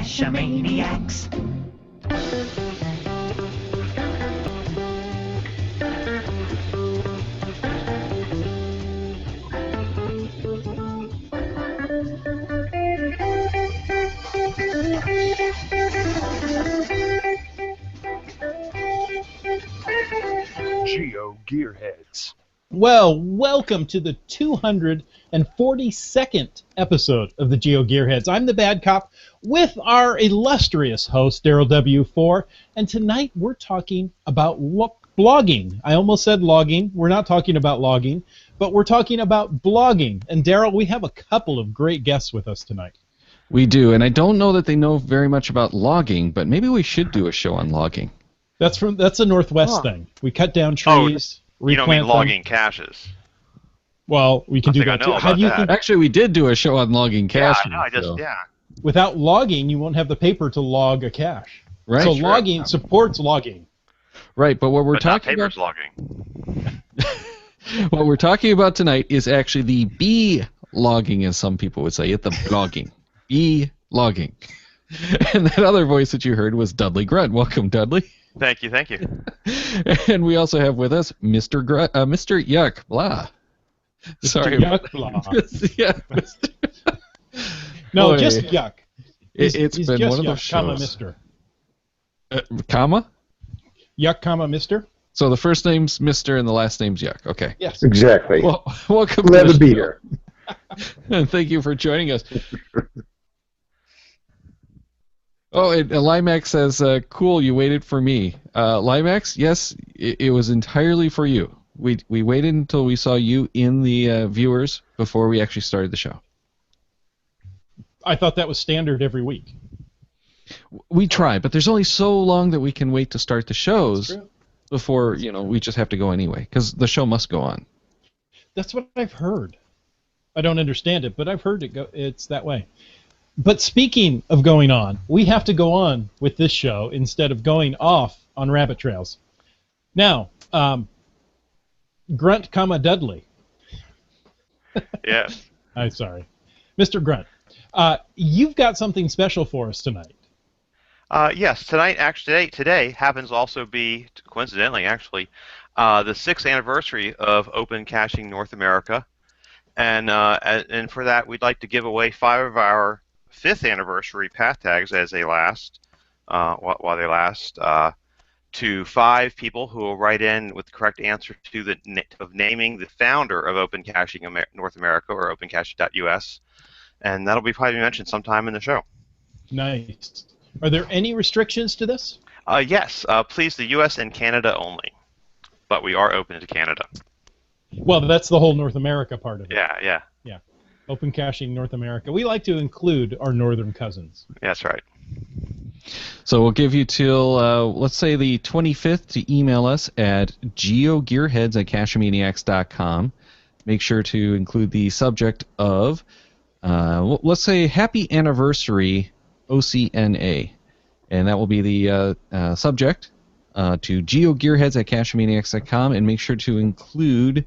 Cachamaniacs. GeoGearHeads. Well, welcome to the 242nd episode of the GeoGearHeads. I'm the bad cop with our illustrious host, Daryl W4, and tonight we're talking about blogging. I almost said logging. We're not talking about logging, but we're talking about blogging. And Daryl, we have a couple of great guests with us tonight. We do, and I don't know that they know very much about logging, but maybe we should do a show on logging. That's a Northwest thing. We cut down trees. You don't mean logging caches. Well, we can do that too. Actually, we did do a show on logging caches. Yeah. Without logging, you won't have the paper to log a cache. Right. So logging supports logging. Right, but what we're talking about logging. What we're talking about tonight is actually the bee logging, as some people would say it, the blogging. Bee logging. And that other voice that you heard was Dudley Grunt. Welcome, Dudley. Thank you. And we also have with us Mr. Mr. Yuck Blah. Sorry. Yuck Blah. Yeah. No, Boy, just Yuck. It's he's been just one of Yuck, those shows. Comma, Mister. Comma? Yuck, comma, Mister. So the first name's Mr. and the last name's Yuck. Okay. Yes. Exactly. Well, welcome Glad to to be here. And thank you for joining us. Oh, and Limax says, cool, you waited for me. Limax, yes, it was entirely for you. We waited until we saw you in the viewers before we actually started the show. I thought that was standard every week. We try, but there's only so long that we can wait to start the shows before, we just have to go anyway, because the show must go on. That's what I've heard. I don't understand it, but I've heard it's that way. But speaking of going on, we have to go on with this show instead of going off on rabbit trails. Now, Grunt, comma, Dudley. Yes. I'm sorry. Mr. Grunt, you've got something special for us tonight. Yes, today happens to also be, coincidentally actually, the 6th anniversary of Open Caching North America. And for that, we'd like to give away 5 of our 5th anniversary path tags as they last, while they last, to 5 people who will write in with the correct answer to of naming the founder of Open Caching North America, or opencaching.us, and that'll be probably mentioned sometime in the show. Nice. Are there any restrictions to this? Yes, please, the U.S. and Canada only, but we are open to Canada. Well, that's the whole North America part of it. Yeah. Open Caching North America. We like to include our northern cousins. That's right. So we'll give you till, let's say, the 25th to email us at geogearheads@cachamaniacs.com. Make sure to include the subject of, let's say, Happy Anniversary OCNA. And that will be the subject to geogearheads@cachamaniacs.com, and make sure to include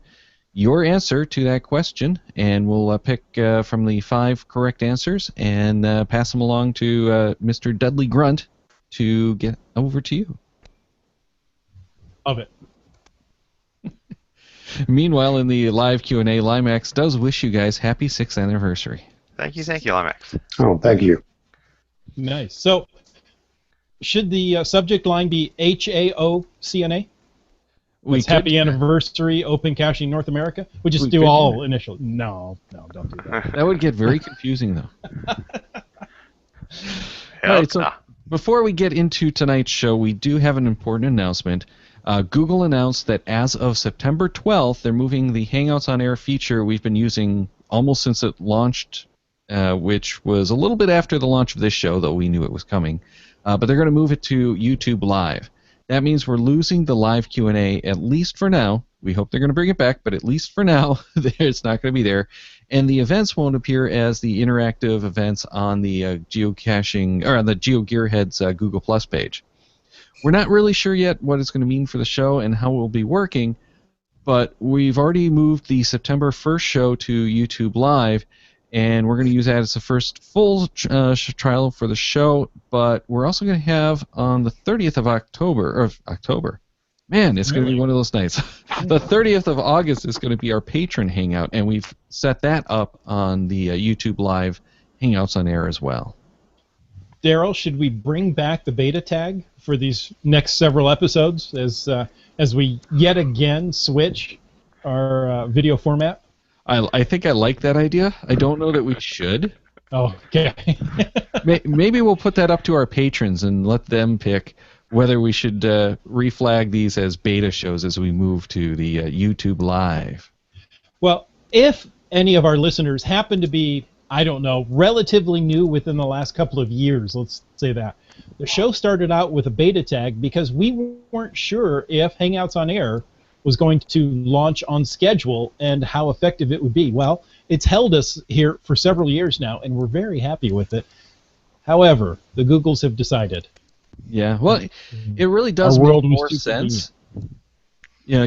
your answer to that question, and we'll pick from the 5 correct answers and pass them along to Mr. Dudley Grunt to get over to you. Of it. Meanwhile, in the live Q&A, Limax does wish you guys happy 6th anniversary. Thank you, Limax. Oh, thank you. Nice. So, should the subject line be HAOCNA? It's Happy Anniversary Open Caching North America? We just do all initial. No, don't do that. That would get very confusing, though. All right, so before we get into tonight's show, we do have an important announcement. Google announced that as of September 12th, they're moving the Hangouts on Air feature we've been using almost since it launched, which was a little bit after the launch of this show, though we knew it was coming. But they're going to move it to YouTube Live. That means we're losing the live Q&A, at least for now. We hope they're going to bring it back, but at least for now, it's not going to be there. And the events won't appear as the interactive events on the geocaching, or on the GeoGearHeads Google Plus page. We're not really sure yet what it's going to mean for the show and how it will be working, but we've already moved the September 1st show to YouTube Live, and we're going to use that as the first full trial for the show. But we're also going to have on the 30th of October. Man, it's going to be one of those nights. The 30th of August is going to be our patron hangout, and we've set that up on the YouTube Live Hangouts on Air as well. Daryl, should we bring back the beta tag for these next several episodes as we yet again switch our video format? I think I like that idea. I don't know that we should. Oh, okay. Maybe we'll put that up to our patrons and let them pick whether we should reflag these as beta shows as we move to the YouTube Live. Well, if any of our listeners happen to be, I don't know, relatively new within the last couple of years, let's say that, the show started out with a beta tag because we weren't sure if Hangouts on Air was going to launch on schedule and how effective it would be. Well, it's held us here for several years now, and we're very happy with it. However, the Googles have decided. Yeah, well, it really does make more sense. Yeah,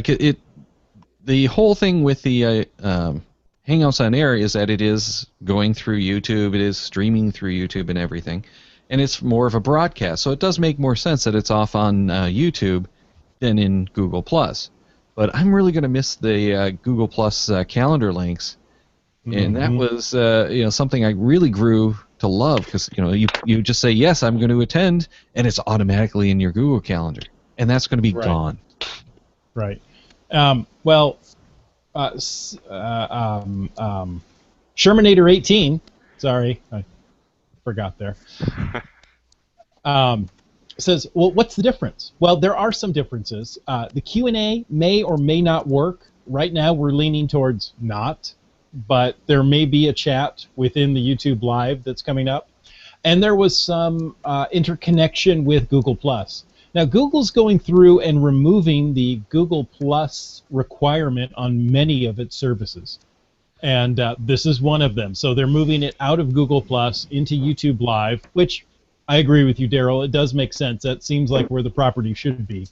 the whole thing with the Hangouts on Air is that it is going through YouTube, it is streaming through YouTube and everything, and it's more of a broadcast. So it does make more sense that it's off on YouTube than in Google+. But I'm really going to miss the Google Plus calendar links, and that was something I really grew to love because you just say yes, I'm going to attend, and it's automatically in your Google Calendar, and that's going to be gone. Right. Shermanator 18. Sorry, I forgot there. Says, well, what's the difference? Well, there are some differences. The Q&A may or may not work. Right now, we're leaning towards not, but there may be a chat within the YouTube Live that's coming up. And there was some interconnection with Google+. Now, Google's going through and removing the Google+ requirement on many of its services. And this is one of them. So they're moving it out of Google+ into YouTube Live, which I agree with you, Daryl. It does make sense. That seems like where the property should be.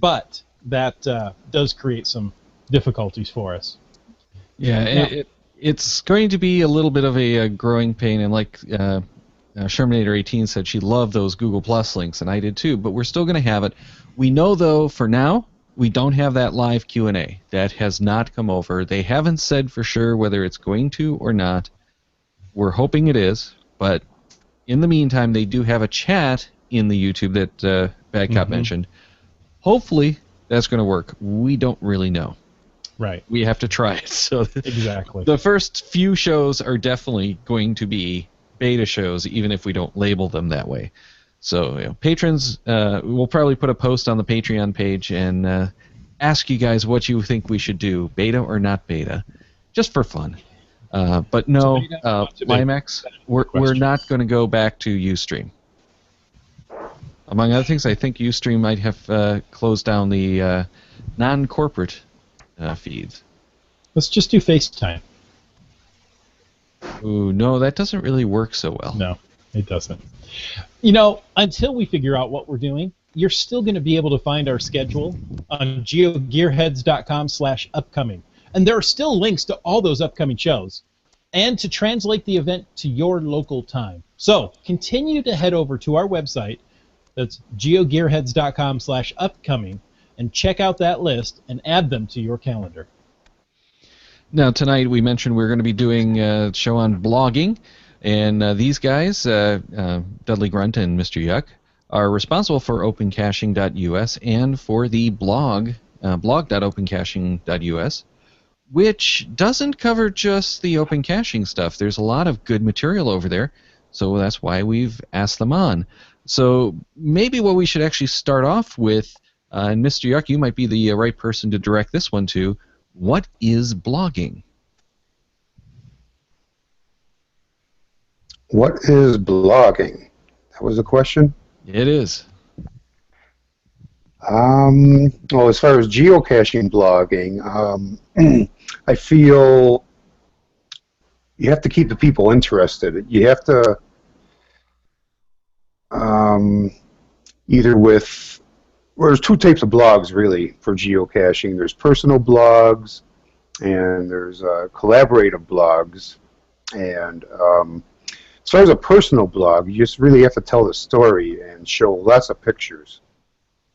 But that does create some difficulties for us. Yeah, it's going to be a little bit of a growing pain, and like Shermanator 18 said, she loved those Google Plus links, and I did too, but we're still going to have it. We know, though, for now, we don't have that live Q&A. That has not come over. They haven't said for sure whether it's going to or not. We're hoping it is, but in the meantime, they do have a chat in the YouTube that Bad Cop mentioned. Hopefully, that's going to work. We don't really know. Right. We have to try it. So exactly. The first few shows are definitely going to be beta shows, even if we don't label them that way. So patrons, we'll probably put a post on the Patreon page and ask you guys what you think we should do, beta or not beta, just for fun. But no, Limex, we're not going to go back to Ustream. Among other things, I think Ustream might have closed down the non-corporate feeds. Let's just do FaceTime. Ooh, no, that doesn't really work so well. No, it doesn't. Until we figure out what we're doing, you're still going to be able to find our schedule on GeoGearHeads.com/upcoming. And there are still links to all those upcoming shows and to translate the event to your local time. So continue to head over to our website, that's GeoGearHeads.com/upcoming, and check out that list and add them to your calendar. Now, tonight we mentioned we're going to be doing a show on blogging, and these guys, Dudley Grunt and Mr. Yuck, are responsible for opencaching.us and for the blog, blog.opencaching.us, which doesn't cover just the open caching stuff. There's a lot of good material over there, so that's why we've asked them on. So maybe what we should actually start off with, and Mr. Yuck, you might be the right person to direct this one to, what is blogging? What is blogging? That was the question? It is. Well, as far as geocaching blogging, I feel you have to keep the people interested. You have to either with, well, there's two types of blogs really for geocaching. There's personal blogs and there's collaborative blogs. And as far as a personal blog, you just really have to tell the story and show lots of pictures.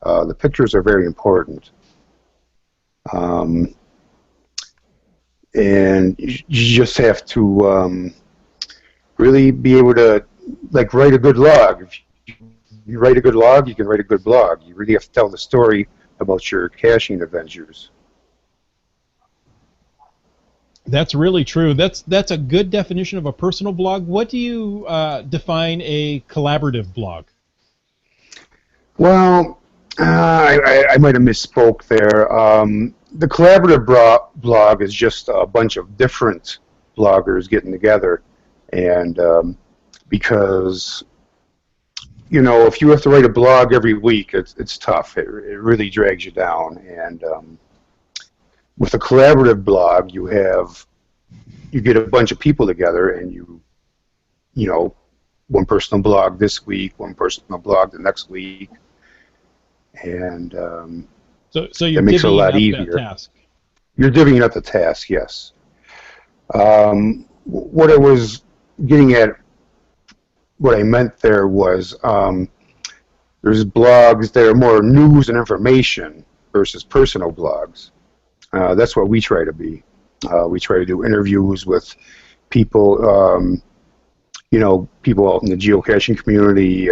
The pictures are very important. And you just have to really be able to write a good log. If you write a good log, you can write a good blog. You really have to tell the story about your caching adventures. That's really true. That's a good definition of a personal blog. What do you define a collaborative blog? Well, I might have misspoke there. The collaborative blog is just a bunch of different bloggers getting together, and because if you have to write a blog every week, it's tough. It really drags you down. And with a collaborative blog, you get a bunch of people together, and one person will blog this week, one person will blog the next week, and so you're it makes it a divvying lot up easier. that task. You're divvying up the task, yes. What I was getting at, what I meant there was there's blogs that are more news and information versus personal blogs. That's what we try to be. We try to do interviews with people, people out in the geocaching community,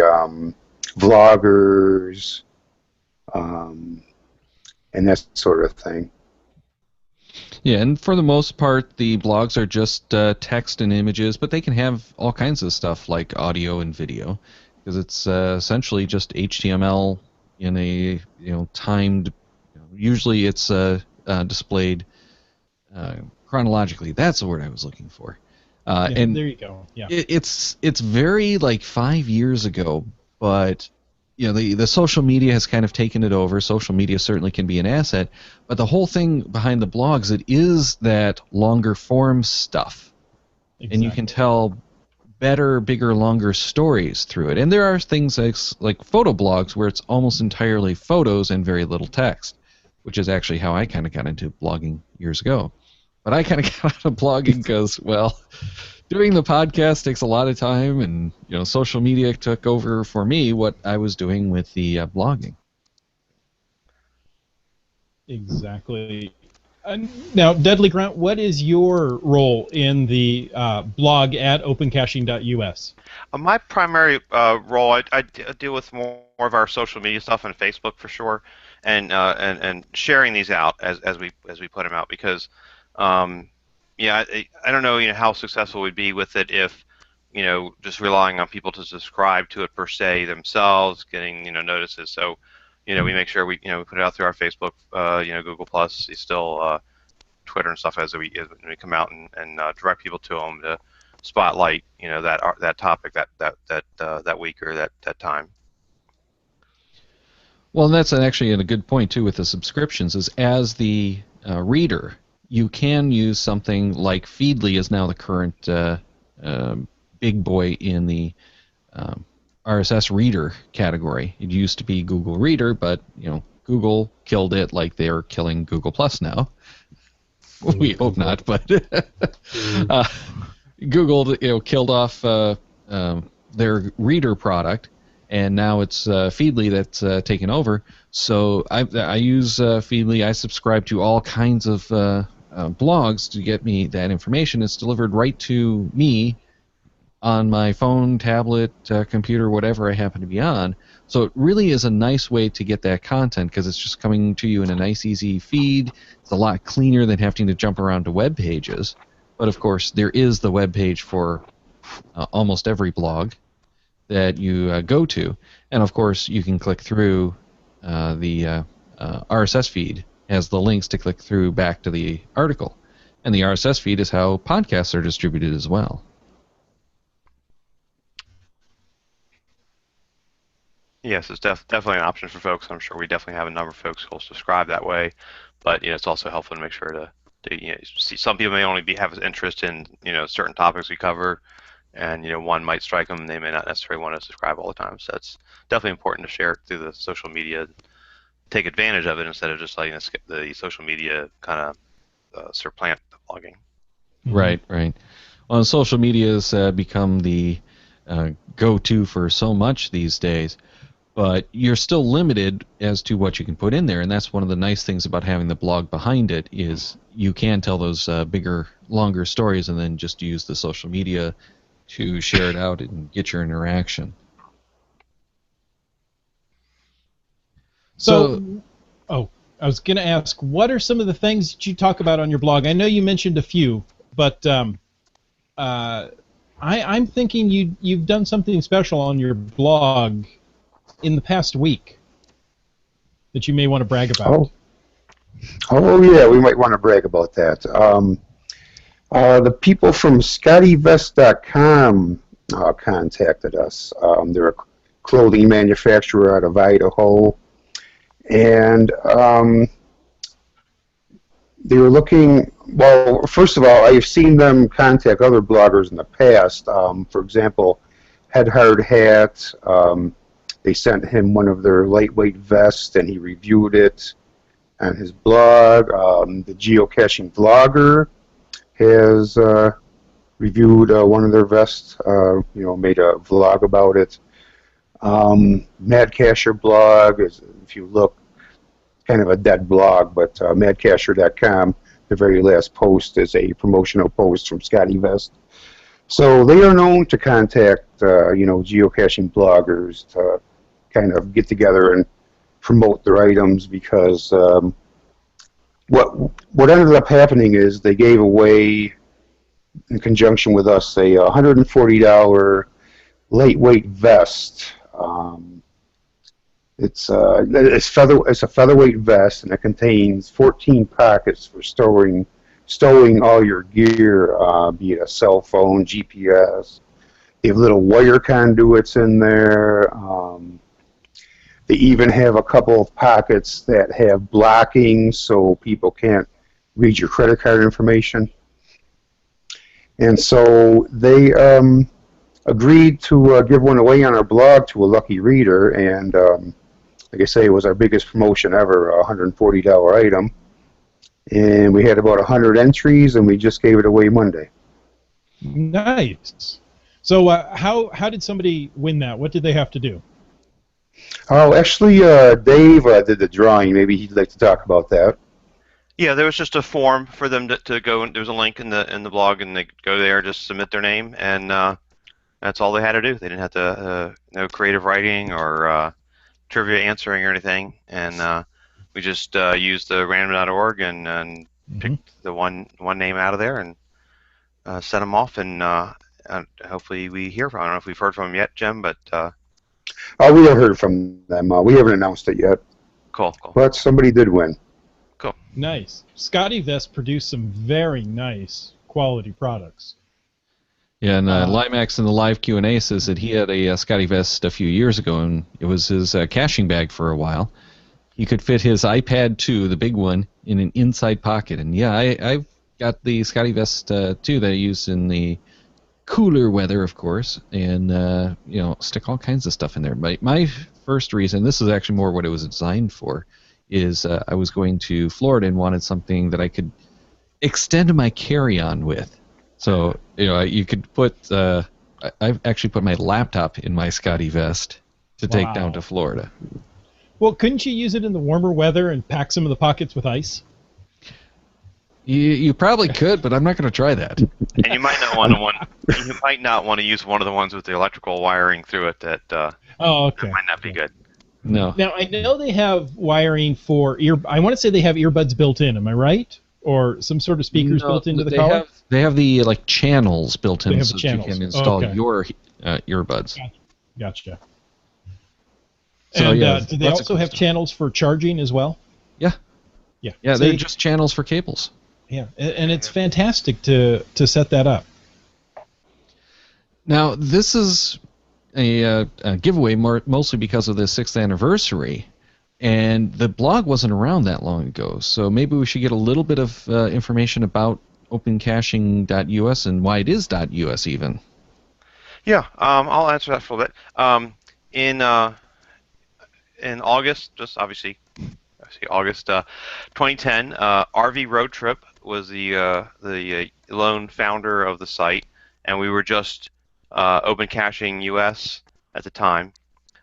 vloggers, and that sort of thing. Yeah, and for the most part, the blogs are just text and images, but they can have all kinds of stuff like audio and video, because it's essentially just HTML in a timed. Usually, it's displayed chronologically. That's the word I was looking for. And there you go. Yeah, it's very like 5 years ago, but the social media has kind of taken it over. Social media certainly can be an asset, but the whole thing behind the blogs, it is that longer form stuff. Exactly. And you can tell better, bigger, longer stories through it. And there are things like photo blogs where it's almost entirely photos and very little text, which is actually how I kind of got into blogging years ago. But I kind of got out of blogging because, well, doing the podcast takes a lot of time, and social media took over for me what I was doing with the blogging. Exactly. Now, Dudley Grant, what is your role in the blog at opencaching.us? My primary role, I deal with more of our social media stuff on Facebook for sure, and sharing these out as we put them out, because I don't know how successful we'd be with it if just relying on people to subscribe to it per se themselves, getting notices. So we make sure we put it out through our Facebook, Google Plus, still Twitter and stuff as we come out and direct people to them to spotlight that topic that week or that time. Well, and that's actually a good point too with the subscriptions. Is as the reader, you can use something like Feedly is now the current big boy in the RSS reader category. It used to be Google Reader, but Google killed it like they're killing Google Plus now. We hope not, but Google killed off their reader product, and now it's Feedly that's taken over. So I use Feedly. I subscribe to all kinds of blogs to get me that information. It's delivered right to me on my phone, tablet, computer, whatever I happen to be on. So it really is a nice way to get that content because it's just coming to you in a nice, easy feed. It's a lot cleaner than having to jump around to web pages. But of course, there is the web page for almost every blog that you go to. And of course, you can click through the RSS feed has the links to click through back to the article. And the RSS feed is how podcasts are distributed as well. Yes, it's definitely an option for folks. I'm sure we definitely have a number of folks who will subscribe that way, but it's also helpful to make sure to see. Some people may only have interest in certain topics we cover, and one might strike them. They may not necessarily want to subscribe all the time. So it's definitely important to share it through the social media, take advantage of it instead of just letting the social media kind of supplant the blogging. Right, right. Well, social media has become the go-to for so much these days, but you're still limited as to what you can put in there, and that's one of the nice things about having the blog behind it is you can tell those bigger, longer stories and then just use the social media to share it out and get your interaction. So, I was going to ask, what are some of the things that you talk about on your blog? I know you mentioned a few, but I'm thinking you've done something special on your blog in the past week that you may want to brag about. Oh yeah, we might want to brag about that. The people from ScottyVest.com contacted us. They're a clothing manufacturer out of Idaho, and they were looking. Well, first of all, I've seen them contact other bloggers in the past. For example, Head Hard Hat. They sent him one of their lightweight vests, and he reviewed it on his blog. The geocaching vlogger has reviewed one of their vests. Made a vlog about it. Madcacher blog is, if you look, kind of a dead blog, but madcacher.com, the very last post is a promotional post from Scotty Vest. So they are known to contact, geocaching bloggers to kind of get together and promote their items, because what ended up happening is they gave away, in conjunction with us, a $140 lightweight vest. It's a featherweight vest, and it contains 14 pockets for stowing all your gear, be it a cell phone, GPS. They have little wire conduits in there. They even have a couple of pockets that have blocking so people can't read your credit card information. And so they agreed to give one away on our blog to a lucky reader, and like I say, it was our biggest promotion ever, a $140 item. And we had about 100 entries, and we just gave it away Monday. Nice. So how did somebody win that? What did they have to do? Oh, actually, Dave did the drawing. Maybe he'd like to talk about that. Yeah, there was just a form for them to go. There was a link in the blog, and they go there, just submit their name, and that's all they had to do. They didn't have to no creative writing or trivia answering or anything, and we just used the random.org and picked the one name out of there and sent them off, and hopefully we hear from. I don't know if we've heard from them yet, Jim, but we haven't heard from them. We haven't announced it yet. Cool. But somebody did win. Cool. Nice. Scotty Vest produced some very nice quality products. Yeah, and Limax in the live Q&A says that he had a Scotty Vest a few years ago, and it was his caching bag for a while. He could fit his iPad 2, the big one, in an inside pocket. And yeah, I've got the Scotty Vest too that I use in the cooler weather, of course, and stick all kinds of stuff in there. But my first reason, this is actually more what it was designed for, is I was going to Florida and wanted something that I could extend my carry-on with. So you could put. I've actually put my laptop in my Scotty Vest to take down to Florida. Well, couldn't you use it in the warmer weather and pack some of the pockets with ice? You probably could, but I'm not going to try that. And you might not want to use one of the ones with the electrical wiring through it. That that might not be good. No. Now I know they have wiring for I want to say they have earbuds built in. Am I right? Or some sort of speakers built into the collar? They have the channels built in, they have so channels. You can install your earbuds. Gotcha. So, and do they also have channels for charging as well? Yeah. Yeah. Yeah, they're just channels for cables. Yeah, and it's fantastic to set that up. Now, this is a giveaway mostly because of the 6th anniversary, and the blog wasn't around that long ago, so maybe we should get a little bit of information about opencaching.us and why it is .us even. Yeah, I'll answer that for a bit. In August, just obviously August 2010, RV Road Trip was the lone founder of the site. and we were just open caching US at the time.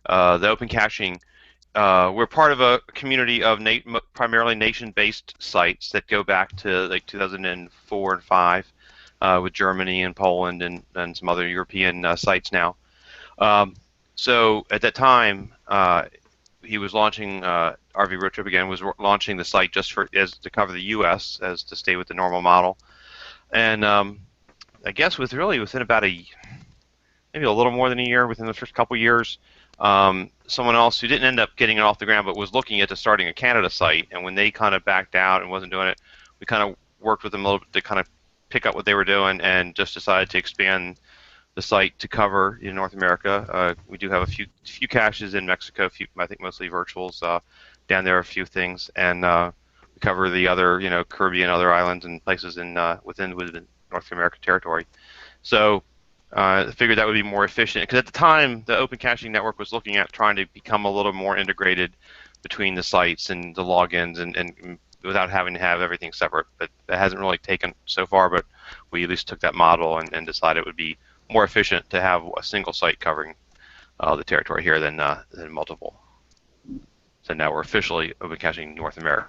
The open caching, we're part of a community of primarily nation-based sites that go back to like 2004 and 5, with Germany and Poland and some other European sites now. So at that time, he was launching RV Road Trip again was launching the site just to cover the U.S. as to stay with the normal model, and I guess within about maybe a little more than a year, within the first couple years, someone else who didn't end up getting it off the ground but was looking at starting a Canada site, and when they kind of backed out and wasn't doing it, we kind of worked with them a little bit to kind of pick up what they were doing and just decided to expand the site to cover in North America. We do have a few caches in Mexico, I think mostly virtuals down there, a few things, and we cover the other, Caribbean, other islands and places within North American territory. So I figured that would be more efficient, because at the time the Open Caching Network was looking at trying to become a little more integrated between the sites and the logins and without having to have everything separate. But that hasn't really taken so far, but we at least took that model and decided it would be more efficient to have a single site covering the territory here than multiple. So now we're officially Open Caching North America.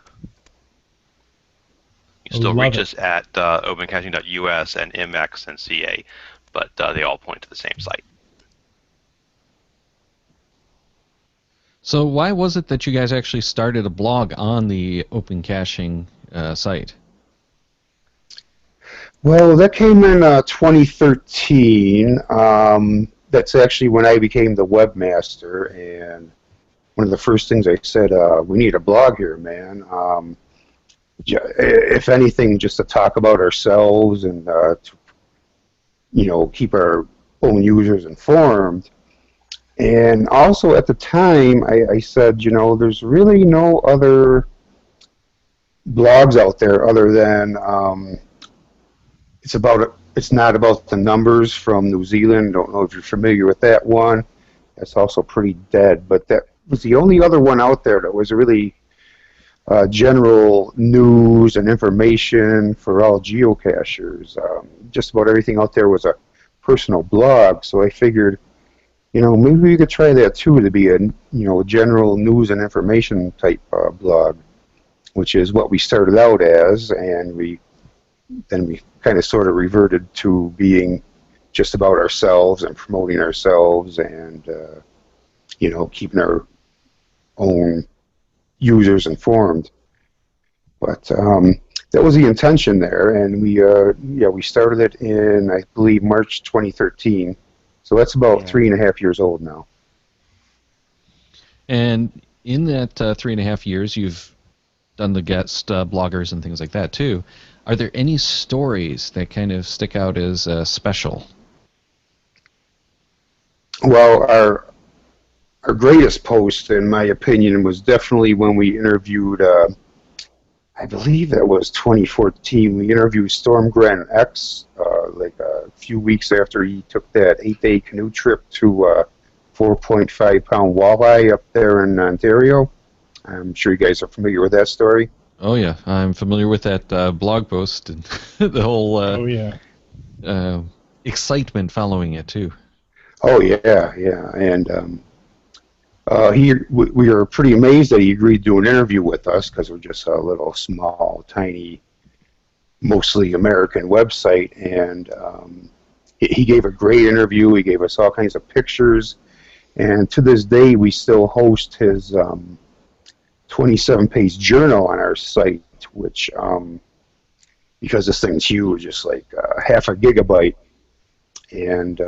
You can still reach us at opencaching.us and MX and CA, but they all point to the same site. So why was it that you guys actually started a blog on the Open Caching site? Well, that came in 2013. That's actually when I became the webmaster, and one of the first things I said, we need a blog here, man. If anything, just to talk about ourselves and to, keep our own users informed. And also at the time, I said, there's really no other blogs out there other than it's not about the numbers from New Zealand. Don't know if you're familiar with that one. That's also pretty dead, but that was the only other one out there that was really general news and information for all geocachers. Just about everything out there was a personal blog, so I figured, maybe we could try that too, to be a general news and information type blog, which is what we started out as, and we kind of sort of reverted to being just about ourselves and promoting ourselves and keeping our own users informed. But that was the intention there, and we started it in, I believe, March 2013. So that's about 3.5 years old now. And in that 3.5 years, you've done the guest bloggers and things like that too. Are there any stories that kind of stick out as special? Well, our greatest post, in my opinion, was definitely when we interviewed, I believe that was 2014, we interviewed Stormgren X, like a few weeks after he took that 8-day canoe trip to 4.5-pound walleye up there in Ontario. I'm sure you guys are familiar with that story. Oh yeah, I'm familiar with that blog post and the whole excitement following it too. Oh yeah, and we were pretty amazed that he agreed to do an interview with us, because we're just a little small, tiny, mostly American website, and he gave a great interview. He gave us all kinds of pictures, and to this day we still host his 27-page journal on our site, which, because this thing's huge, it's like half a gigabyte, and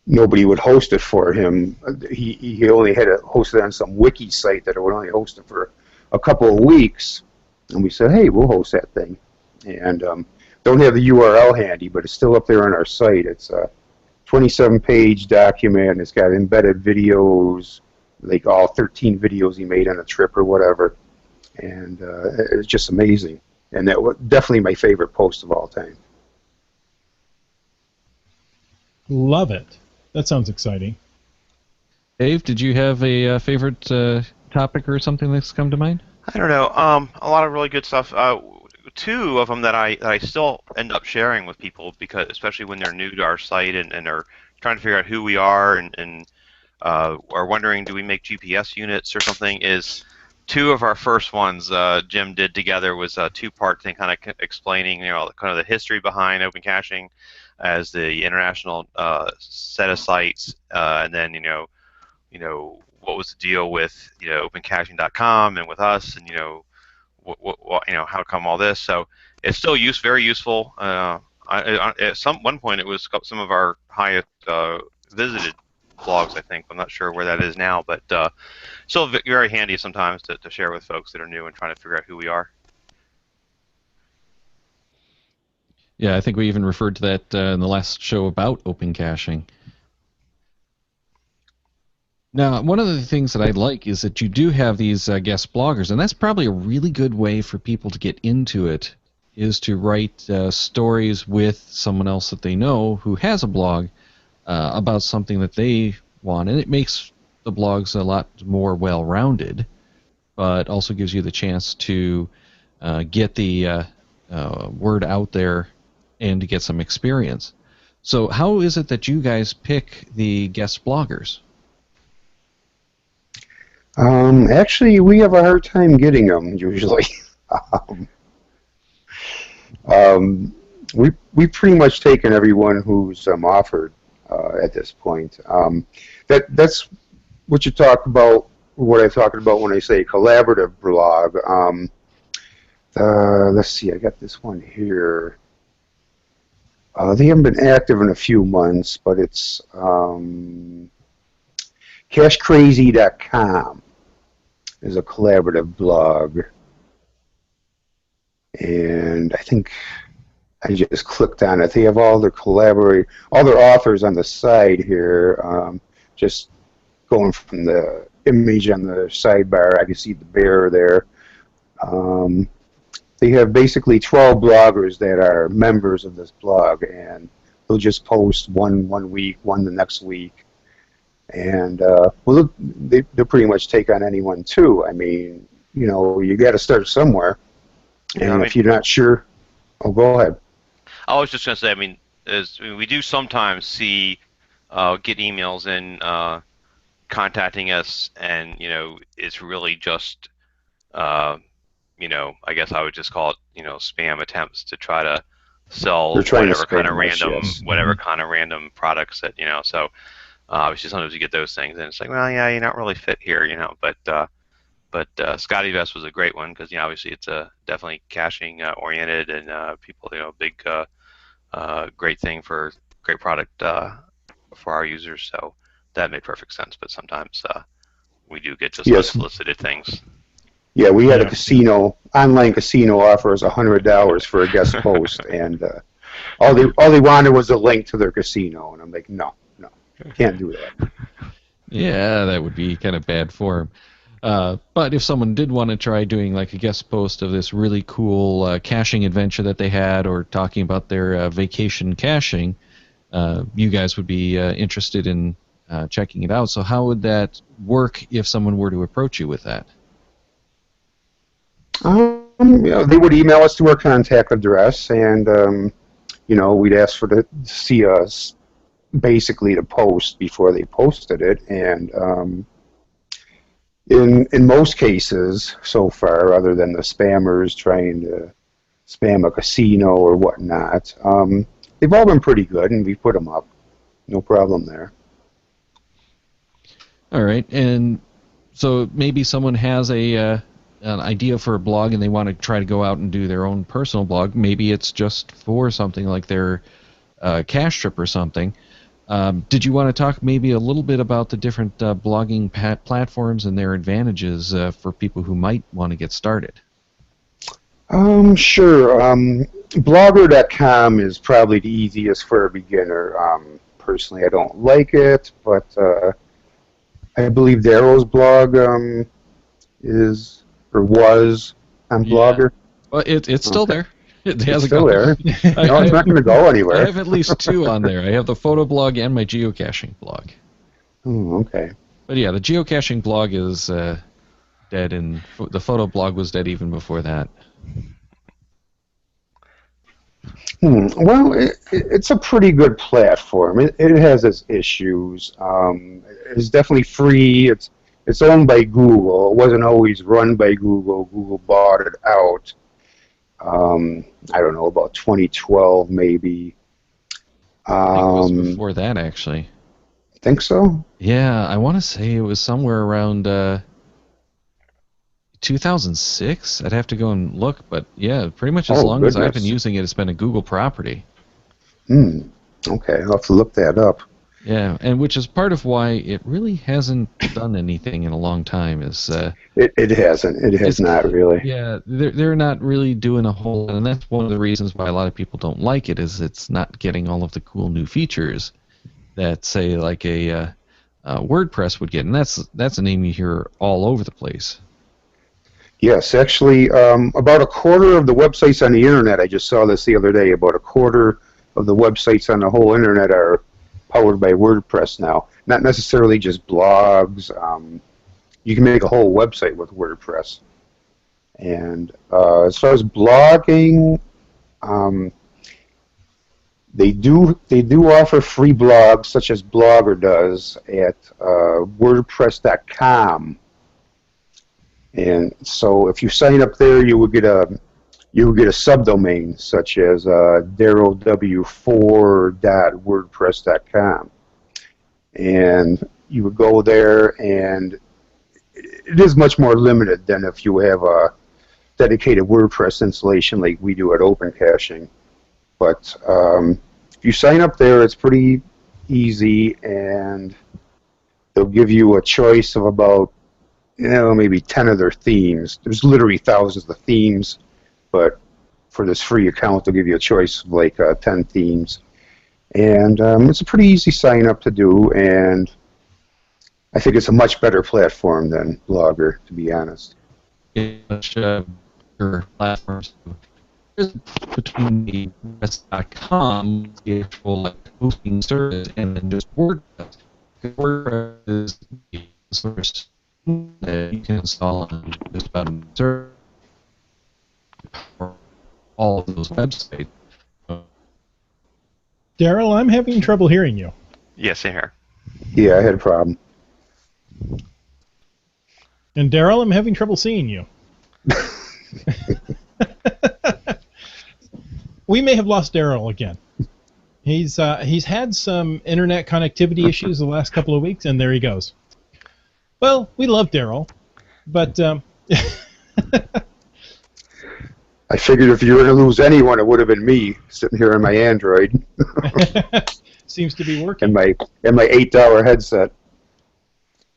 nobody would host it for him. He only had it hosted on some wiki site that would only host it for a couple of weeks, and we said, hey, we'll host that thing. And don't have the URL handy, but it's still up there on our site. It's a 27-page document. It's got embedded videos, like all 13 videos he made on a trip or whatever, and it's just amazing. And that was definitely my favorite post of all time. Love it. That sounds exciting. Dave, did you have a favorite topic or something that's come to mind? I don't know. A lot of really good stuff. two of them that I still end up sharing with people, because especially when they're new to our site and are trying to figure out who we are and are wondering, do we make GPS units or something, is two of our first ones Jim did together was a two-part thing, kind of explaining, kind of the history behind open caching as the international set of sites, and then what was the deal with opencaching.com and with us, and how come all this. So it's still very useful. At one point it was some of our highest visited blogs, I think. I'm not sure where that is now, but still very handy sometimes to share with folks that are new and trying to figure out who we are. Yeah, I think we even referred to that in the last show about open caching. Now, one of the things that I like is that you do have these guest bloggers, and that's probably a really good way for people to get into it, is to write stories with someone else that they know who has a blog about something that they want, and it makes the blogs a lot more well-rounded, but also gives you the chance to get the word out there and to get some experience. So how is it that you guys pick the guest bloggers? Actually, we have a hard time getting them usually. We've pretty much taken everyone who's offered at this point. That's what you talk about. What I talk about when I say collaborative blog. Let's see, I got this one here. They haven't been active in a few months, but it's CacheCrazy.com is a collaborative blog, and I think I just clicked on it. They have all their authors on the side here. Just going from the image on the sidebar, I can see the bear there. They have basically 12 bloggers that are members of this blog, and they'll just post one week, one the next week. And well, they'll pretty much take on anyone too. I mean, you got to start somewhere. And if you're not sure, go ahead. I was just going to say, we do sometimes see, get emails in contacting us, and it's really just, I guess I would just call it, spam attempts to try to sell whatever kind of random products that So obviously, sometimes you get those things, and it's like, well, yeah, you're not really fit here, But Scotty Vest was a great one because, obviously, it's definitely caching oriented, and people, big, great thing for great product for our users. So that made perfect sense. But sometimes we do get just unsolicited things. Yeah, we had a online casino offer us $100 for a guest post, and all they wanted was a link to their casino, and I'm like, no, can't do that. Yeah, that would be kind of bad form. But if someone did want to try doing like a guest post of this really cool caching adventure that they had, or talking about their vacation caching, you guys would be interested in checking it out. So how would that work if someone were to approach you with that? They would email us to our contact address, and we'd ask to see us, basically the post before they posted it, and in most cases so far, other than the spammers trying to spam a casino or whatnot, they've all been pretty good, and we put them up. No problem there. All right, and so maybe someone has an idea for a blog and they want to try to go out and do their own personal blog. Maybe it's just for something like their cache trip or something. Did you want to talk maybe a little bit about the different blogging platforms and their advantages for people who might want to get started? Sure. Blogger.com is probably the easiest for a beginner. Personally, I don't like it, but I believe Daryl's blog is or was on Blogger. Well, it's still there. It's still there. No, it's not going to go anywhere. I have at least two on there. I have the photo blog and my geocaching blog. Oh, okay. But yeah, the geocaching blog is dead, and the photo blog was dead even before that. Well, it's a pretty good platform. It has its issues. It's definitely free. It's owned by Google. It wasn't always run by Google. Google bought it out. I don't know, about 2012 maybe. I think it was before that, actually. Think so? Yeah, I want to say it was somewhere around 2006. I'd have to go and look, but yeah, pretty much as long as I've been using it, it's been a Google property. Okay, I'll have to look that up. Yeah, and which is part of why it really hasn't done anything in a long time. Is it hasn't. It has not really. Yeah, they're not really doing a whole lot, and that's one of the reasons why a lot of people don't like it. Is it's not getting all of the cool new features that, say, like a WordPress would get, and that's a name you hear all over the place. Yes, actually, about a quarter of the websites on the internet, I just saw this the other day, about a quarter of the websites on the whole internet are powered by WordPress now. Not necessarily just blogs. You can make a whole website with WordPress. And as far as blogging, they do offer free blogs, such as Blogger does, at WordPress.com. And so, if you sign up there, you would get a subdomain such as darylw4.wordpress.com, and you would go there, and it is much more limited than if you have a dedicated WordPress installation like we do at Open Caching. But if you sign up there, it's pretty easy, and they'll give you a choice of about maybe 10 of their themes. There's literally thousands of themes, but for this free account, they'll give you a choice of like 10 themes. And it's a pretty easy sign up to do, and I think it's a much better platform than Blogger, to be honest. Much platforms between the WordPress.com, the actual hosting service, and then just WordPress. WordPress is the source that you can install on just about any server for all of those websites. Daryl, I'm having trouble hearing you. Yes, same here. Yeah, I had a problem. And Daryl, I'm having trouble seeing you. We may have lost Daryl again. He's had some internet connectivity issues the last couple of weeks, and there he goes. Well, we love Daryl, but I figured if you were going to lose anyone, it would have been me sitting here on my Android. seems to be working. And my $8 headset.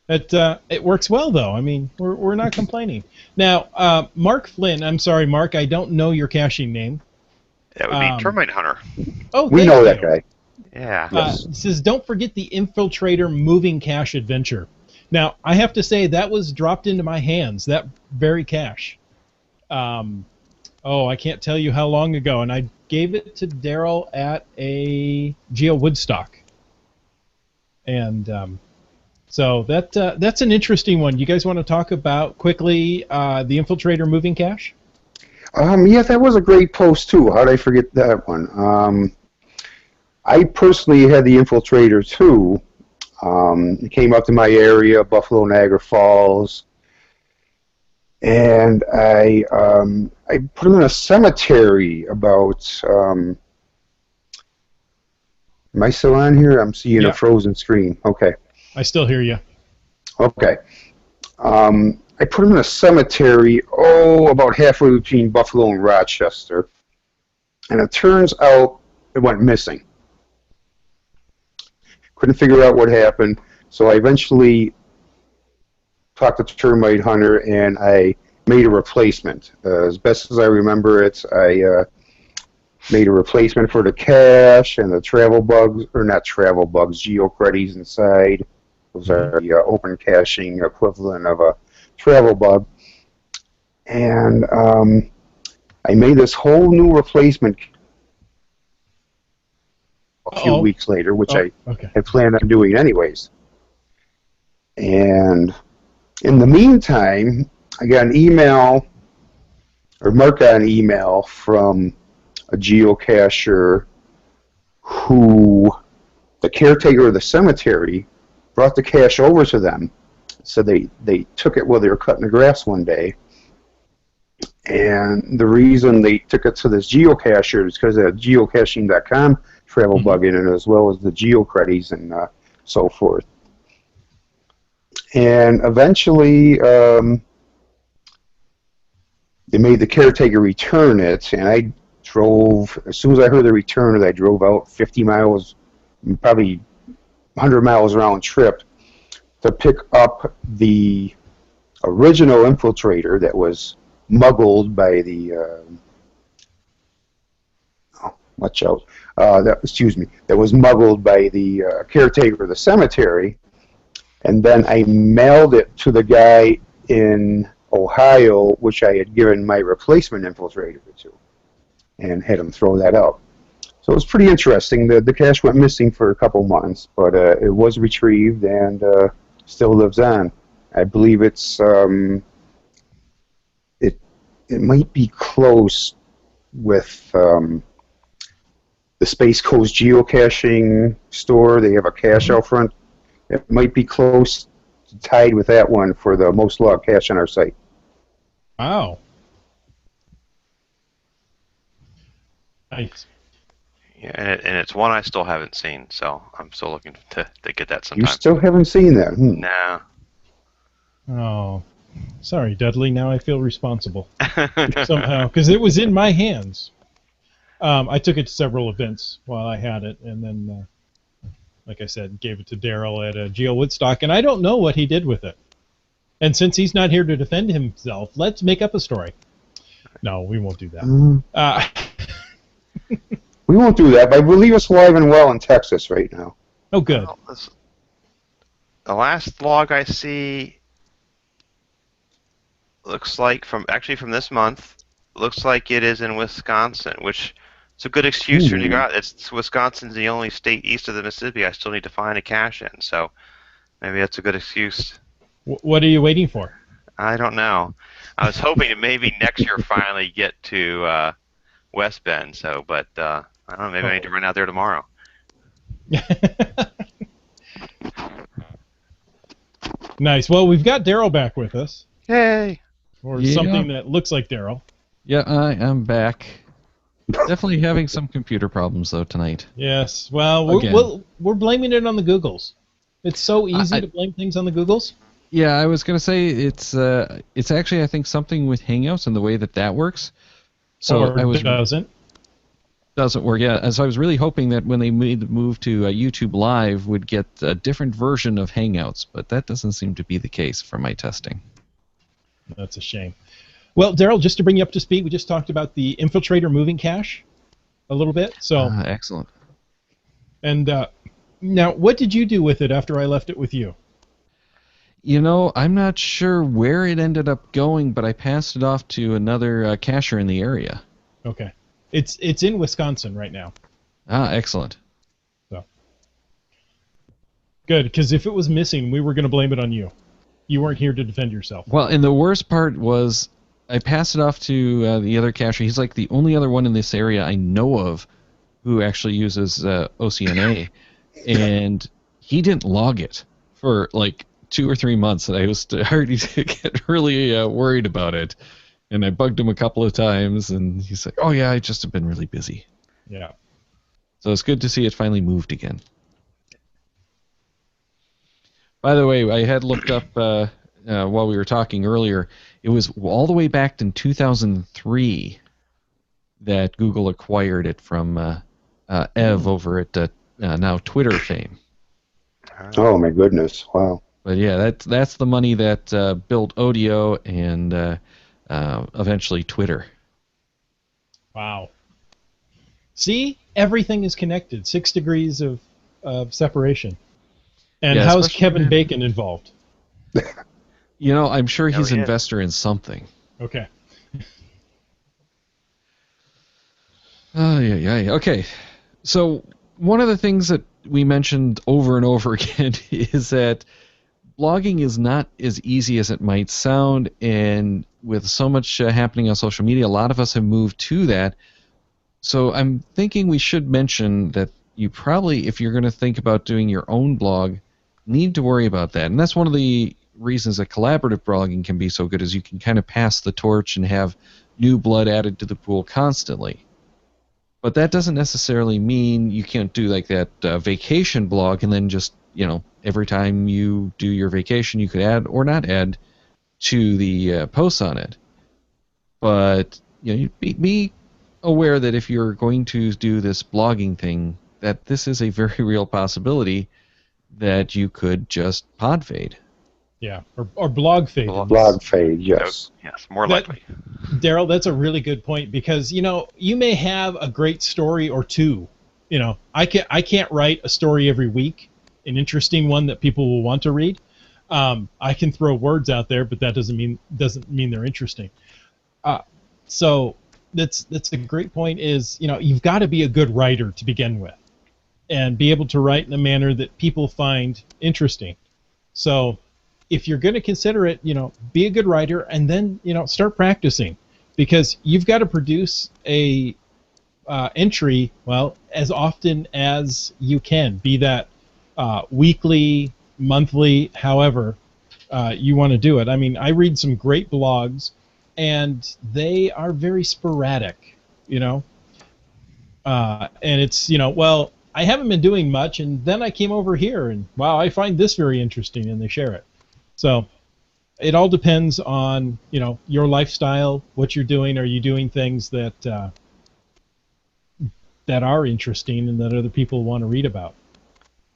It works well, though. I mean, we're not complaining. Now, Mark Flynn, I'm sorry, Mark, I don't know your caching name. That would be Termite Hunter. Oh, we know that guy. Yeah. It says, don't forget the Infiltrator moving cache adventure. Now, I have to say, that was dropped into my hands, that very cache. I can't tell you how long ago, and I gave it to Daryl at a Geo Woodstock. And so that's an interesting one. You guys want to talk about, quickly, the Infiltrator moving cache? Yeah, that was a great post, too. How did I forget that one? I personally had the Infiltrator, too. It came up to my area, Buffalo, Niagara Falls, and I put him in a cemetery about. Am I still on here? I'm seeing a frozen screen. Okay. I still hear you. Okay. I put him in a cemetery, about halfway between Buffalo and Rochester, and it turns out it went missing. Couldn't figure out what happened, so I eventually talked to Termite Hunter, and I made a replacement. As best as I remember it, I made a replacement for the cache and the travel bugs, or not travel bugs, GeoCredits inside. Those are the open caching equivalent of a travel bug. And I made this whole new replacement a few weeks later, which I had planned on doing anyways. And in the meantime, I got an email, or Mark got an email from a geocacher who the caretaker of the cemetery brought the cache over to them. So they took it while they were cutting the grass one day. And the reason they took it to this geocacher is because of geocaching.com travel bug in it, as well as the GeoCredits and so forth. And eventually, they made the caretaker return it, and I drove, as soon as I heard the return, I drove out 50 miles, probably 100 miles round trip, to pick up the original infiltrator that was muggled by the that was muggled by the caretaker of the cemetery, and then I mailed it to the guy in Ohio, which I had given my replacement infiltrator to, and had him throw that out. So it was pretty interesting. The cache went missing for a couple months, but it was retrieved and still lives on. I believe it's it might be close with the Space Coast geocaching store. They have a cache out front. It might be close, tied with that one for the most logged cache on our site. Wow. Nice. Yeah, and it's one I still haven't seen, so I'm still looking to get that sometime. You still haven't seen that? No. Oh, sorry, Dudley. Now I feel responsible somehow because it was in my hands. I took it to several events while I had it, and then, like I said, gave it to Daryl at Geo Woodstock, and I don't know what he did with it. And since he's not here to defend himself, let's make up a story. No, we won't do that. We won't do that, but I believe it's alive and well in Texas right now. Oh, good. Well, the last log I see looks like from this month. Looks like it is in Wisconsin, which is a good excuse for you to go out. Wisconsin's the only state east of the Mississippi I still need to find a cache in, so maybe that's a good excuse. What are you waiting for? I don't know. I was hoping to maybe next year finally get to West Bend, but I don't know, maybe I need to run out there tomorrow. Nice. Well, we've got Daryl back with us. Yay! Or something that looks like Daryl. Yeah, I am back. Definitely having some computer problems, though, tonight. Yes. Well, we're blaming it on the Googles. It's so easy to blame things on the Googles. Yeah, I was going to say it's actually, I think, something with Hangouts and the way that works. So doesn't work, yeah. So I was really hoping that when they made the move to YouTube Live would get a different version of Hangouts, but that doesn't seem to be the case from my testing. That's a shame. Well, Daryl, just to bring you up to speed, we just talked about the infiltrator moving cache a little bit. So excellent. And now, what did you do with it after I left it with you? You know, I'm not sure where it ended up going, but I passed it off to another cacher in the area. Okay. It's in Wisconsin right now. Ah, excellent. So good, because if it was missing, we were going to blame it on you. You weren't here to defend yourself. Well, and the worst part was I passed it off to the other cacher. He's like the only other one in this area I know of who actually uses OCNA, and he didn't log it for like 2 or 3 months, and I was starting to get really worried about it. And I bugged him a couple of times, and he's like, "Oh yeah, I just have been really busy." Yeah. So it's good to see it finally moved again. By the way, I had looked up while we were talking earlier. It was all the way back in 2003 that Google acquired it from Ev over at now Twitter fame. Oh my goodness! Wow. But yeah, that's the money that built Odeo and eventually Twitter. Wow. See, everything is connected. 6 degrees of separation. And yeah, how's Kevin Bacon involved? You know, I'm sure he's an investor in something. Okay. Yeah. Okay. So one of the things that we mentioned over and over again is that blogging is not as easy as it might sound, and with so much happening on social media, a lot of us have moved to that. So I'm thinking we should mention that you probably, if you're going to think about doing your own blog, need to worry about that. And that's one of the reasons that collaborative blogging can be so good, is you can kind of pass the torch and have new blood added to the pool constantly. But that doesn't necessarily mean you can't do like that vacation blog and then just, every time you do your vacation, you could add or not add to the posts on it. But you be aware that if you're going to do this blogging thing, that this is a very real possibility that you could just pod fade. Yeah, or blog fade. Blog fade, yes. Yes, more likely. Daryl, that's a really good point, because you may have a great story or two. I can't write a story every week, an interesting one that people will want to read. I can throw words out there, but that doesn't mean they're interesting. So that's a great point. Is you've got to be a good writer to begin with, and be able to write in a manner that people find interesting. So if you're going to consider it, be a good writer, and then start practicing, because you've got to produce a entry, well, as often as you can, be that weekly, monthly, however you want to do it. I mean, I read some great blogs, and they are very sporadic, and it's well, I haven't been doing much, and then I came over here, and wow, I find this very interesting, and they share it. So it all depends on your lifestyle, what you're doing. Are you doing things that are interesting and that other people want to read about?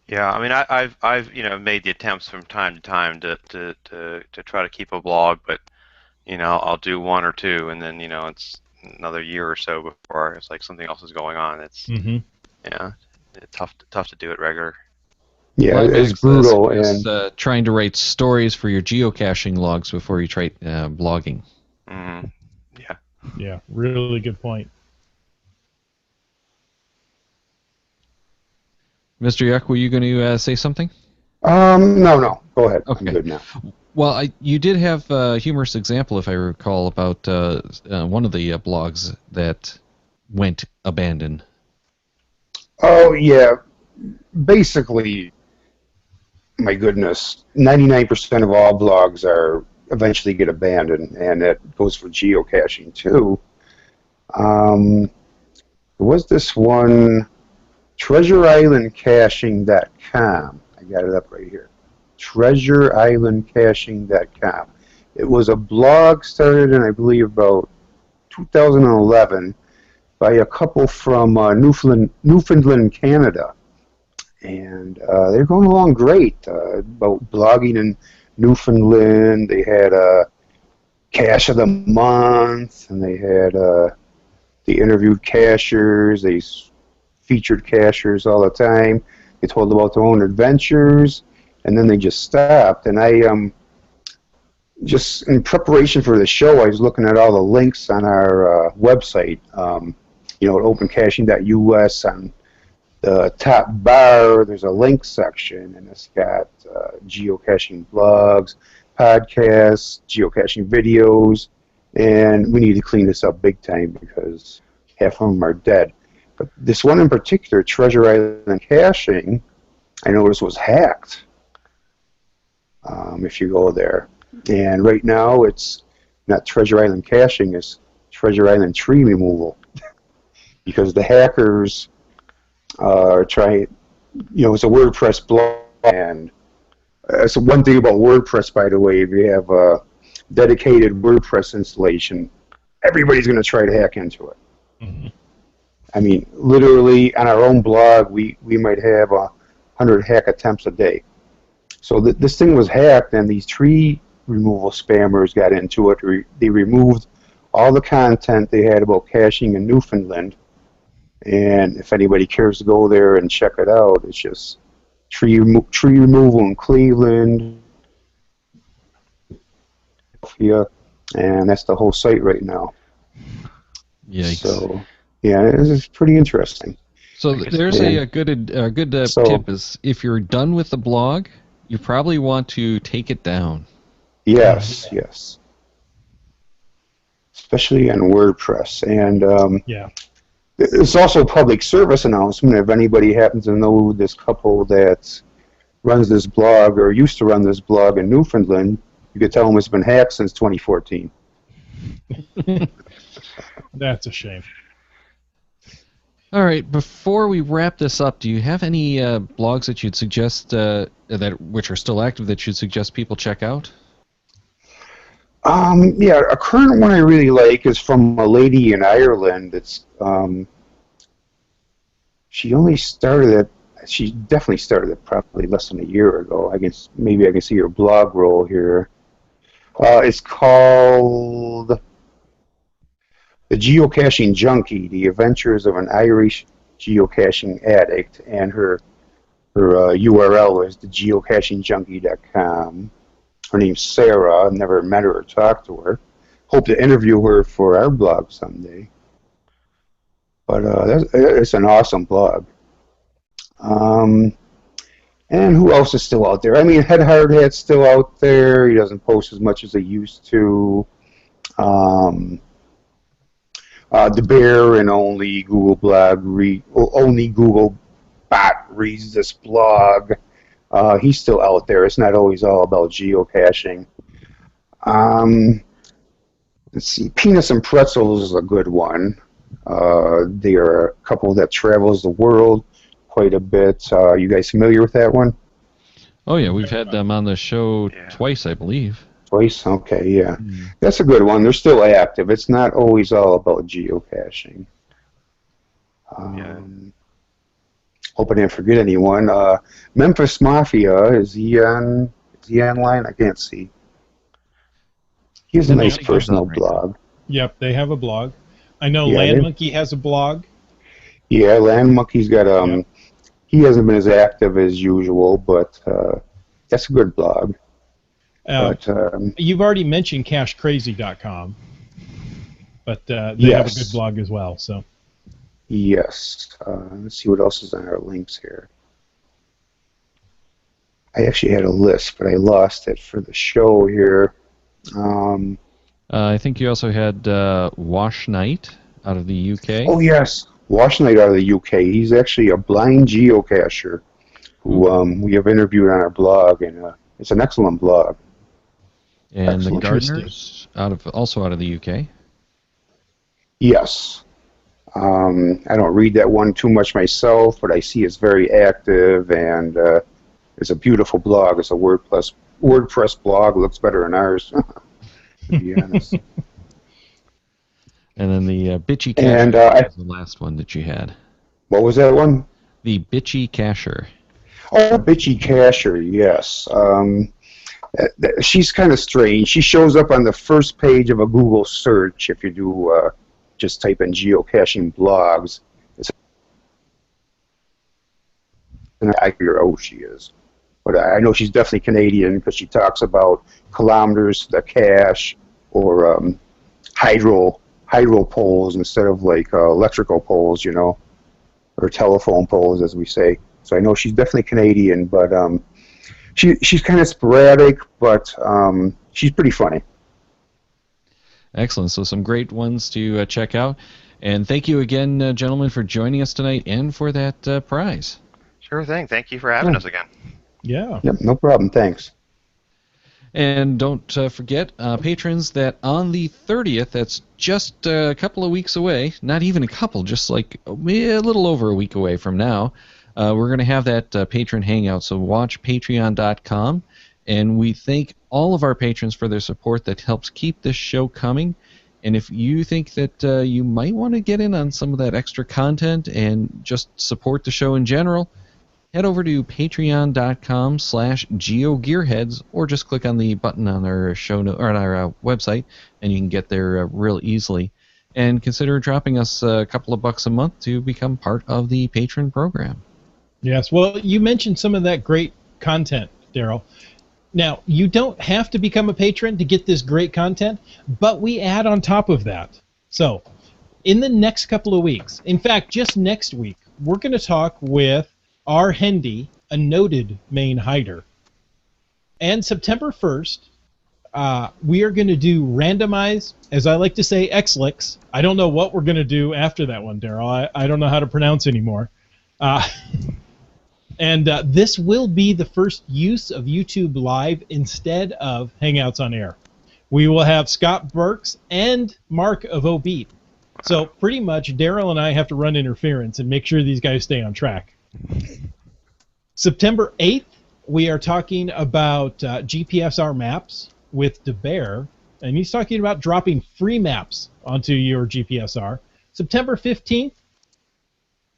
Yeah, I mean, I've made the attempts from time to time to try to keep a blog, but I'll do one or two, and then it's another year or so before it's like something else is going on. It's it's tough to do it regular. Yeah, it's brutal. And trying to write stories for your geocaching logs before you try blogging. Mm-hmm. Yeah. Yeah, really good point. Mr. Yuck, were you going to say something? No. Go ahead. Okay. I'm good now. Well, you did have a humorous example, if I recall, about one of the blogs that went abandoned. Oh, yeah. Basically, my goodness, 99% of all blogs are eventually get abandoned, and that goes for geocaching, too. There was this one, treasureislandcaching.com. I got it up right here. treasureislandcaching.com. It was a blog started in, I believe, about 2011 by a couple from Newfoundland, Canada. And they're going along great about blogging in Newfoundland. They had a Cache of the Month, and they had they interviewed cachers. They featured cachers all the time. They told about their own adventures, and then they just stopped. And I just in preparation for the show, I was looking at all the links on our website, at opencaching.us. On the top bar, there's a link section, and it's got geocaching blogs, podcasts, geocaching videos, and we need to clean this up big time because half of them are dead. But this one in particular, Treasure Island Caching, I noticed was hacked. If you go there, and right now it's not Treasure Island Caching, it's Treasure Island Tree Removal, because the hackers are trying. It's a WordPress blog, and so one thing about WordPress, by the way, if you have a dedicated WordPress installation, everybody's going to try to hack into it. Mm-hmm. I mean, literally on our own blog, we might have 100 hack attempts a day. So this thing was hacked, and these tree removal spammers got into it. They removed all the content they had about caching in Newfoundland. And if anybody cares to go there and check it out, it's just tree removal in Cleveland, and that's the whole site right now. Yikes. So, yeah, it's pretty interesting. So there's a good tip is if you're done with the blog, you probably want to take it down. Yes. Especially on WordPress. And yeah. It's also a public service announcement. If anybody happens to know this couple that runs this blog or used to run this blog in Newfoundland, you could tell them it's been hacked since 2014. That's a shame. All right, before we wrap this up, do you have any blogs that you'd suggest which are still active that you'd suggest people check out? Yeah, a current one I really like is from a lady in Ireland. It's she definitely started it probably less than a year ago. Maybe I can see her blog roll here. It's called The Geocaching Junkie: The Adventures of an Irish Geocaching Addict, and her URL is thegeocachingjunkie.com. Her name's Sarah. I've never met her or talked to her. Hope to interview her for our blog someday. But it's an awesome blog. And who else is still out there? I mean, Head Hard Hat's still out there. He doesn't post as much as he used to. The Bear and only Google bot reads this blog. He's still out there. It's not always all about geocaching. Let's see. Peanuts and Pretzels is a good one. They are a couple that travels the world quite a bit. You guys familiar with that one? Oh, yeah. We've had them on the show twice, I believe. Twice? Okay, yeah. That's a good one. They're still active. It's not always all about geocaching. Hope I didn't forget anyone. Memphis Mafia, is he online? I can't see. He has a nice personal blog. Yep, they have a blog. I know Yeah, Land Monkey has a blog. Yeah, Land Monkey's got he hasn't been as active as usual, but that's a good blog. You've already mentioned CacheCrazy.com, but they have a Yes. good blog as well. So Yes. Let's see what else is on our links here. I actually had a list, but I lost it for the show here. I think you also had Wash Knight out of the UK. Oh, yes. Wash Knight out of the UK. He's actually a blind geocacher who we have interviewed on our blog, and it's an excellent blog. And the Excellent. Gardeners, also out of the UK. Yes. I don't read that one too much myself, but I see it's very active, and it's a beautiful blog. It's a WordPress blog. It looks better than ours, to be honest. And then the Bitchy Cacher And was the last one that you had. what was that one? The Bitchy Cacher. Oh, Bitchy Cacher, yes. She's kind of strange. She shows up on the first page of a Google search if you do just type in geocaching blogs. I figure out who she is. But I know she's definitely Canadian because she talks about kilometers to the cache or hydro poles instead of like electrical poles, or telephone poles, as we say. So I know she's definitely Canadian, but she's kind of sporadic, but she's pretty funny. Excellent. So some great ones to check out. And thank you again, gentlemen, for joining us tonight and for that prize. Sure thing. Thank you for having us again. yeah, Yep, no problem. Thanks. And don't forget, patrons, that on the 30th, that's just a couple of weeks away, not even a couple, just like a little over a week away from now, we're going to have that patron hangout. So watch patreon.com. And we thank all of our patrons for their support that helps keep this show coming. And if you think that you might want to get in on some of that extra content and just support the show in general, head over to patreon.com/GeoGearHeads, or just click on the button on our show or on our website, and you can get there real easily. And consider dropping us a couple of bucks a month to become part of the patron program. yes. Well, you mentioned some of that great content, Daryl. Now, you don't have to become a patron to get this great content, but we add on top of that. So, in the next couple of weeks, in fact, just next week, we're going to talk with R. Hendy, a noted Maine hider. And September 1st, We are going to do randomize, as I like to say, X-Licks. I don't know what we're going to do after that one, Daryl. I don't know how to pronounce anymore. And this will be the first use of YouTube Live instead of Hangouts on Air. We will have Scott Burks and Mark of Obeat. So pretty much Daryl and I have to run interference and make sure these guys stay on track. September 8th, we are talking about GPSR maps with DeBear, and he's talking about dropping free maps onto your GPSR. September 15th,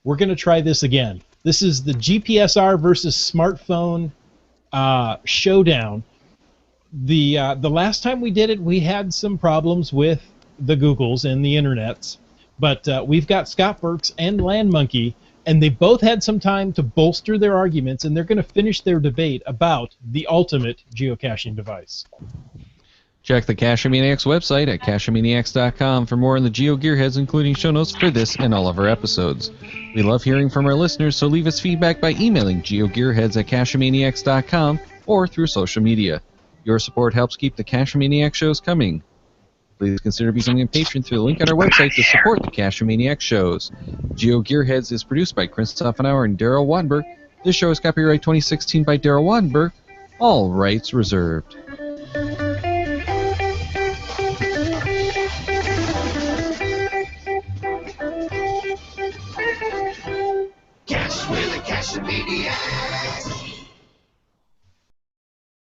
we're going to try this again. This is the GPSR versus smartphone showdown. The last time we did it, we had some problems with the Googles and the internets, but we've got Scott Burks and LandMonkey, and they both had some time to bolster their arguments, and they're going to finish their debate about the ultimate geocaching device. Check the Cachemaniacs website at cachemaniacs.com for more on the GeoGearHeads, including show notes for this and all of our episodes. We love hearing from our listeners, so leave us feedback by emailing geogearheads at cachemaniacs.com or through social media. Your support helps keep the Cachemaniacs shows coming. Please consider becoming a patron through the link on our website to support the Cachemaniacs shows. GeoGearHeads is produced by Chris Stoffenauer and Daryl Wattenberg. This show is copyright 2016 by Daryl Wattenberg. All rights reserved. Cash with the Cachemaniacs.